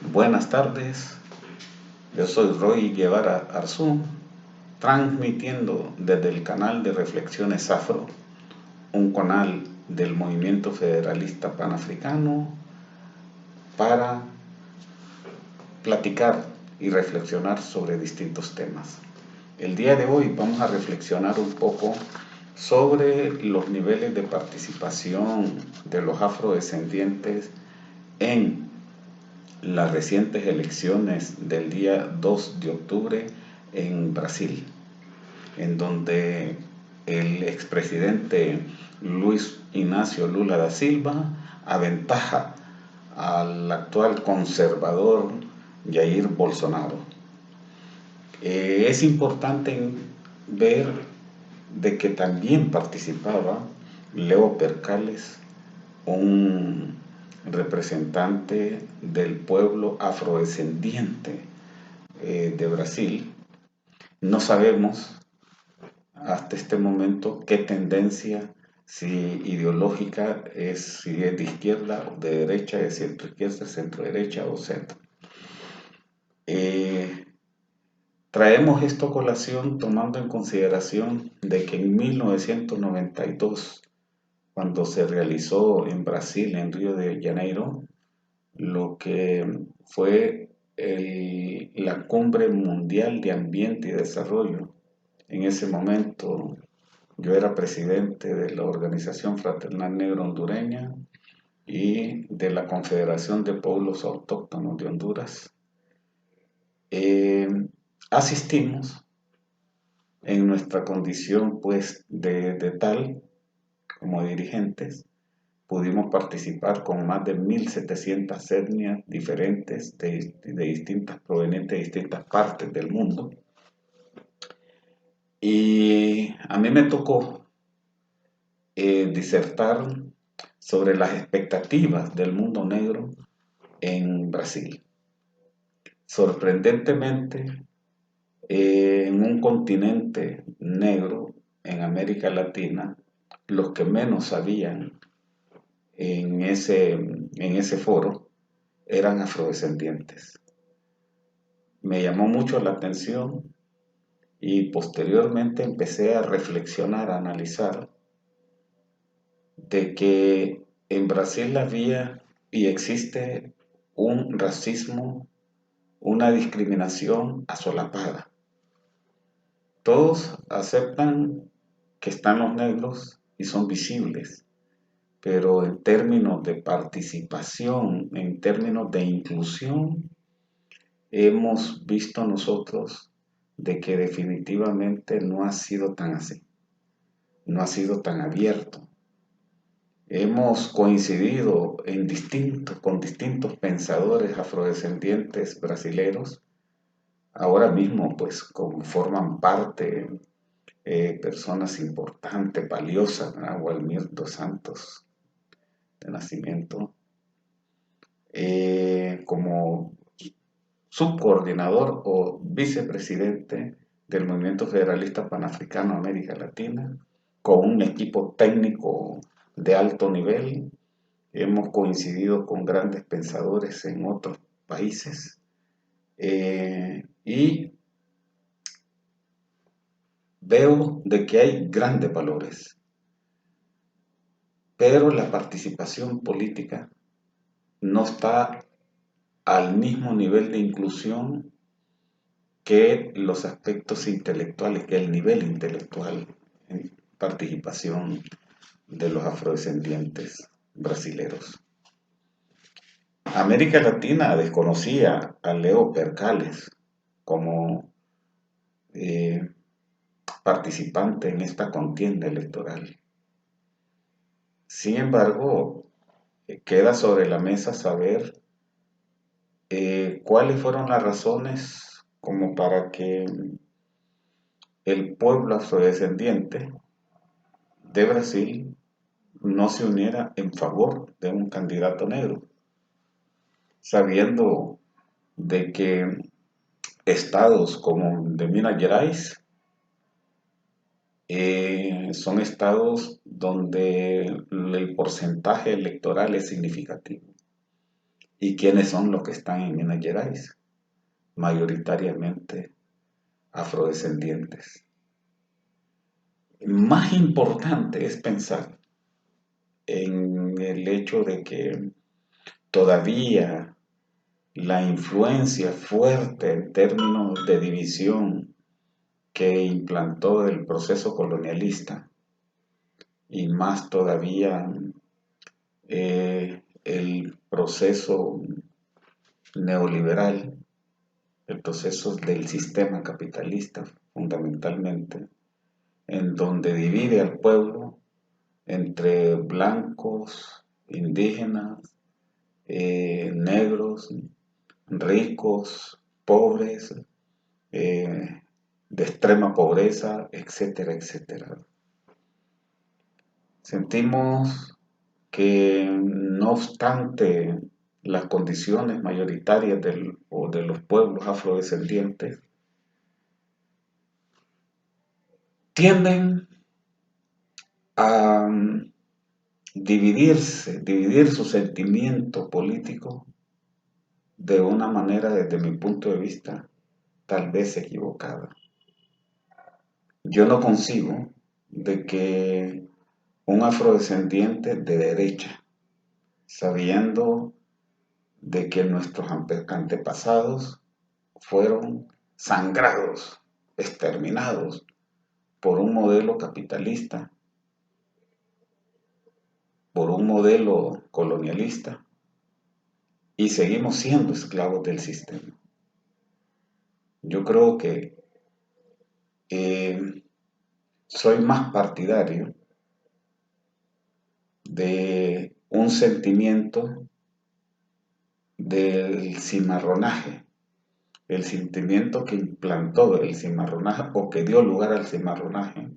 Buenas tardes, yo soy Roy Guevara Arzú, transmitiendo desde el canal de Reflexiones Afro, un canal del Movimiento Federalista Panafricano para platicar y reflexionar sobre distintos temas. El día de hoy vamos a reflexionar un poco sobre los niveles de participación de los afrodescendientes en las recientes elecciones del día 2 de octubre en Brasil, en donde el expresidente Luis Ignacio Lula da Silva aventaja al actual conservador Jair Bolsonaro. Es importante ver de que también participaba Leo Percales, un representante del pueblo afrodescendiente de Brasil. No sabemos hasta este momento qué tendencia, si ideológica es, si es de izquierda o de derecha, de centro izquierda, centro derecha o centro. Traemos esto a colación tomando en consideración de que en 1992, cuando se realizó en Brasil, en Río de Janeiro, lo que fue la Cumbre Mundial de Ambiente y Desarrollo. En ese momento yo era presidente de la Organización Fraternal Negro Hondureña y de la Confederación de Pueblos Autóctonos de Honduras. Asistimos en nuestra condición pues de tal como dirigentes. Pudimos participar con más de 1.700 etnias diferentes provenientes de distintas partes del mundo. Y a mí me tocó disertar sobre las expectativas del mundo negro en Brasil. Sorprendentemente, en un continente negro, en América Latina, los que menos sabían en ese foro eran afrodescendientes. Me llamó mucho la atención y posteriormente empecé a reflexionar, a analizar de que en Brasil había y existe un racismo, una discriminación asolapada. Todos aceptan que están los negros y son visibles, pero en términos de participación, en términos de inclusión, hemos visto nosotros de que definitivamente no ha sido tan así, no ha sido tan abierto. Hemos coincidido con distintos pensadores afrodescendientes brasileros, ahora mismo pues forman parte personas importantes, valiosas, Walmir dos Santos de nacimiento, como subcoordinador o vicepresidente del Movimiento Federalista Panafricano América Latina, con un equipo técnico de alto nivel. Hemos coincidido con grandes pensadores en otros países y veo de que hay grandes valores, pero la participación política no está al mismo nivel de inclusión que los aspectos intelectuales, que el nivel intelectual en participación de los afrodescendientes brasileros. América Latina desconocía a Leo Percales como eh, participante en esta contienda electoral. Sin embargo, queda sobre la mesa saber cuáles fueron las razones como para que el pueblo afrodescendiente de Brasil no se uniera en favor de un candidato negro, sabiendo de que estados como de Minas Gerais son estados donde el porcentaje electoral es significativo. ¿Y quiénes son los que están en Minas Gerais? Mayoritariamente afrodescendientes. Más importante es pensar en el hecho de que todavía la influencia fuerte en términos de división que implantó el proceso colonialista y más todavía el proceso neoliberal, el proceso del sistema capitalista fundamentalmente, en donde divide al pueblo entre blancos, indígenas, negros, ricos, pobres, de extrema pobreza, etcétera, etcétera. Sentimos que no obstante las condiciones mayoritarias de los pueblos afrodescendientes, tienden a dividir su sentimiento político de una manera, desde mi punto de vista, tal vez equivocada. Yo no concibo de que un afrodescendiente de derecha, sabiendo de que nuestros antepasados fueron sangrados, exterminados por un modelo capitalista, por un modelo colonialista, y seguimos siendo esclavos del sistema. Yo creo que soy más partidario de un sentimiento del cimarronaje, el sentimiento que implantó el cimarronaje o que dio lugar al cimarronaje,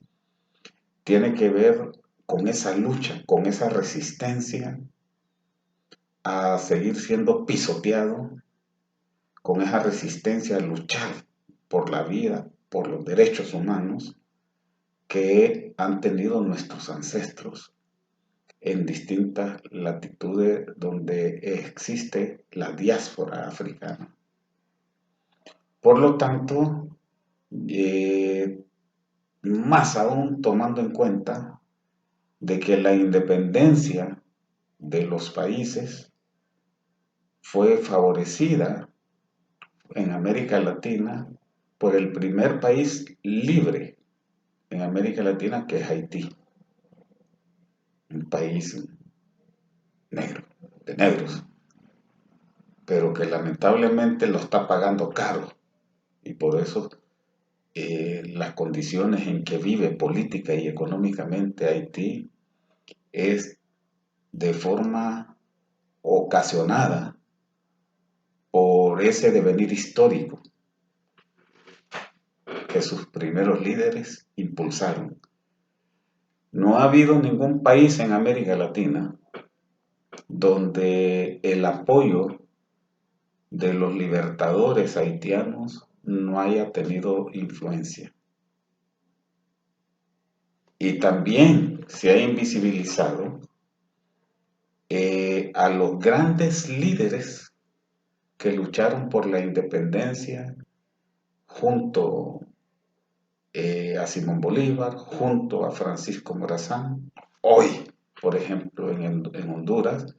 tiene que ver con esa lucha, con esa resistencia a seguir siendo pisoteado, con esa resistencia a luchar por la vida, por los derechos humanos que han tenido nuestros ancestros en distintas latitudes donde existe la diáspora africana. Por lo tanto, más aún tomando en cuenta de que la independencia de los países fue favorecida en América Latina por el primer país libre en América Latina, que es Haití, un país negro, de negros, pero que lamentablemente lo está pagando caro, y por eso las condiciones en que vive política y económicamente Haití es de forma ocasionada por ese devenir histórico que sus primeros líderes impulsaron. No ha habido ningún país en América Latina donde el apoyo de los libertadores haitianos no haya tenido influencia. Y también se ha invisibilizado a los grandes líderes que lucharon por la independencia junto a Simón Bolívar, junto a Francisco Morazán. Hoy, por ejemplo, en Honduras,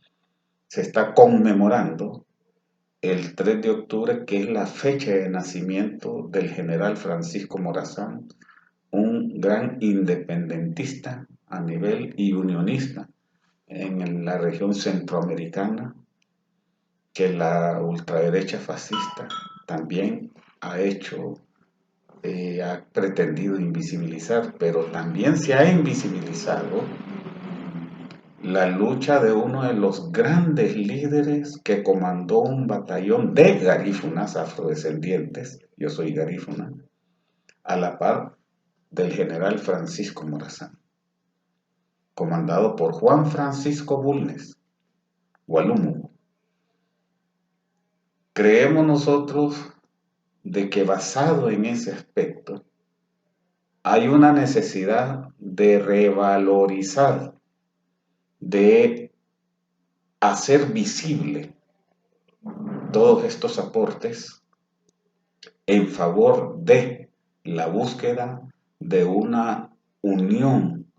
se está conmemorando el 3 de octubre, que es la fecha de nacimiento del general Francisco Morazán, un gran independentista a nivel y unionista en la región centroamericana, que la ultraderecha fascista también ha pretendido invisibilizar, pero también se ha invisibilizado la lucha de uno de los grandes líderes que comandó un batallón de garífunas afrodescendientes, yo soy garífuna, a la par del general Francisco Morazán, comandado por Juan Francisco Bulnes, Gualumo. Creemos nosotros de que basado en ese aspecto hay una necesidad de revalorizar, de hacer visible todos estos aportes en favor de la búsqueda de una unión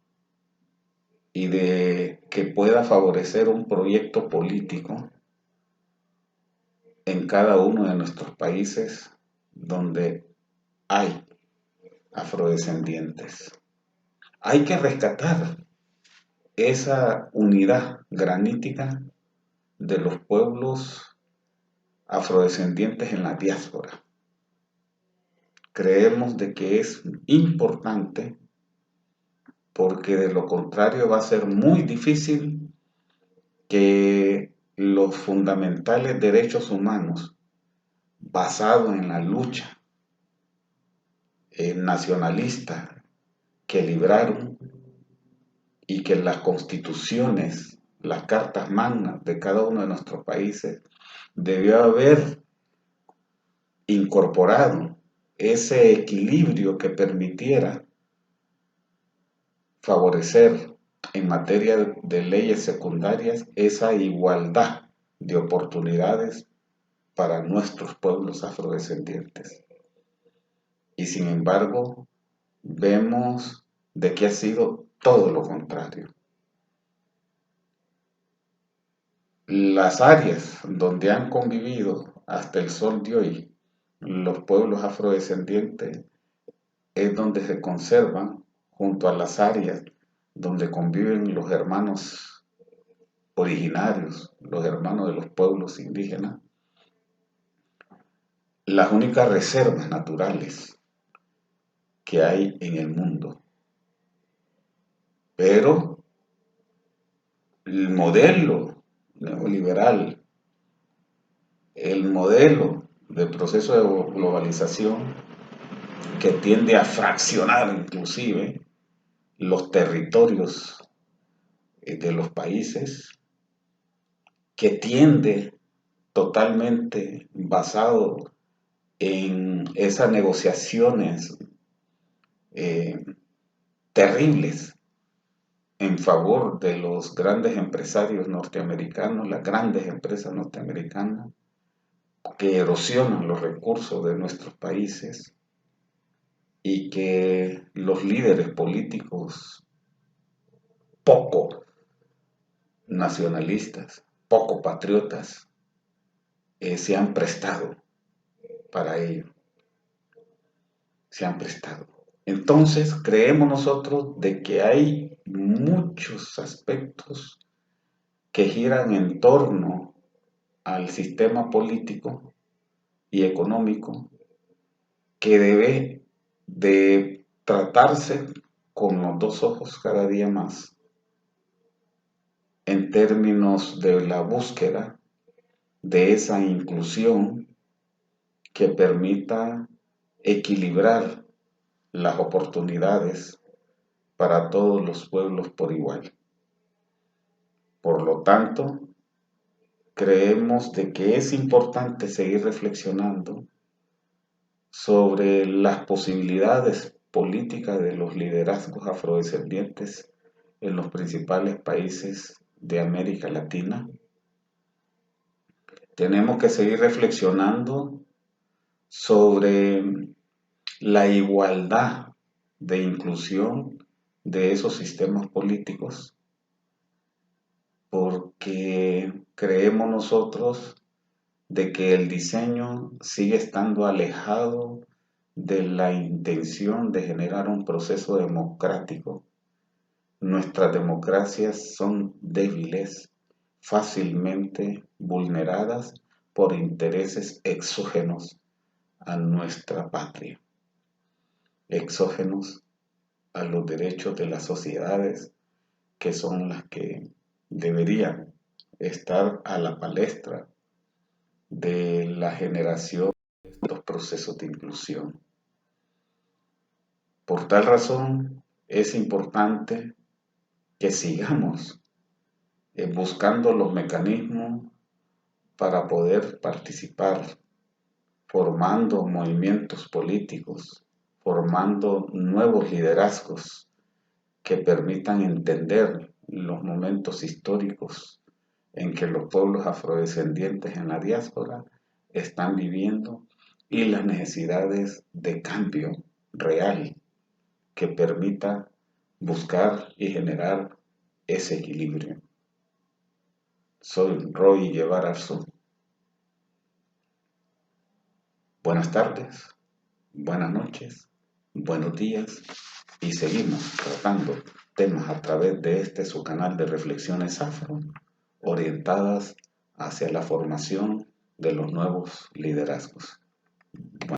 y de que pueda favorecer un proyecto político en cada uno de nuestros países donde hay afrodescendientes. Hay que rescatar esa unidad granítica de los pueblos afrodescendientes en la diáspora. Creemos de que es importante porque de lo contrario va a ser muy difícil que los fundamentales derechos humanos basados en la lucha nacionalista que libraron y que las constituciones, las cartas magnas de cada uno de nuestros países debió haber incorporado ese equilibrio que permitiera favorecer en materia de leyes secundarias esa igualdad de oportunidades para nuestros pueblos afrodescendientes. Y sin embargo, vemos de que ha sido todo lo contrario. Las áreas donde han convivido hasta el sol de hoy los pueblos afrodescendientes es donde se conservan junto a las áreas donde conviven los hermanos originarios, los hermanos de los pueblos indígenas, las únicas reservas naturales que hay en el mundo. Pero el modelo neoliberal, el modelo del proceso de globalización que tiende a fraccionar inclusive los territorios de los países, que tiende totalmente basado en esas negociaciones eh, terribles en favor de los grandes empresarios norteamericanos, las grandes empresas norteamericanas, que erosionan los recursos de nuestros países y que los líderes políticos poco nacionalistas, poco patriotas, se han prestado para ello, se han prestado. Entonces creemos nosotros de que hay muchos aspectos que giran en torno al sistema político y económico que debe de tratarse con los dos ojos cada día más en términos de la búsqueda de esa inclusión que permita equilibrar las oportunidades para todos los pueblos por igual. Por lo tanto, creemos de que es importante seguir reflexionando sobre las posibilidades políticas de los liderazgos afrodescendientes en los principales países de América Latina. Tenemos que seguir reflexionando sobre la igualdad de inclusión de esos sistemas políticos, porque creemos nosotros de que el diseño sigue estando alejado de la intención de generar un proceso democrático. Nuestras democracias son débiles, fácilmente vulneradas por intereses exógenos a nuestra patria, exógenos a los derechos de las sociedades que son las que deberían estar a la palestra de la generación de estos procesos de inclusión. Por tal razón, es importante que sigamos buscando los mecanismos para poder participar, formando movimientos políticos, formando nuevos liderazgos que permitan entender los momentos históricos en que los pueblos afrodescendientes en la diáspora están viviendo y las necesidades de cambio real que permita buscar y generar ese equilibrio. Soy Roy Guevara Arzú. Buenas tardes, buenas noches, buenos días y seguimos tratando temas a través de su canal de reflexiones afro orientadas hacia la formación de los nuevos liderazgos.